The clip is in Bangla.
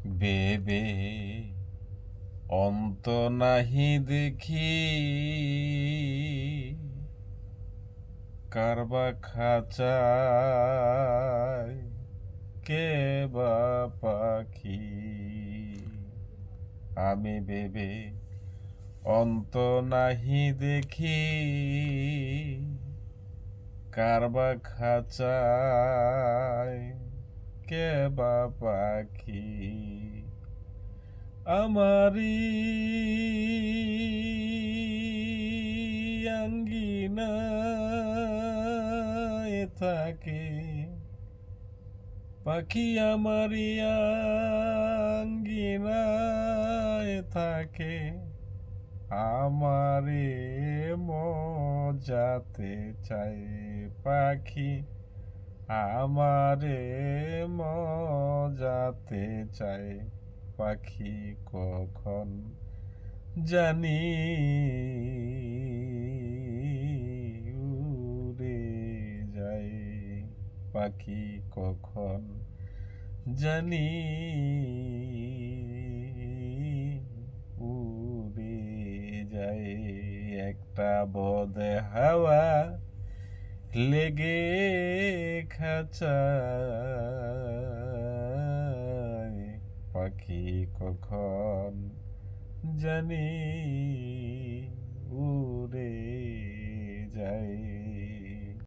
বেবে অন্ত নাহি দেখি, কারবা খাঁচায় কে বা পাখি। আমি ভেবে অন্ত নাহি দেখি, কারবা খাঁচায় কে বা পাখি। আমারি আঙ্গিনায় থাকে পাখি, আমারি আঙ্গিনায় থাকে, আমারে মজাতে চাই পাখি, আমারে মজাতে চাই পাখি। কখন জানি উড়ে যায় পাখি, কখন জানি উড়ে যায়। একটা বদ হাওয়া লেগে খাঁচায় পাখি, কখন জানি উড়ে যায়।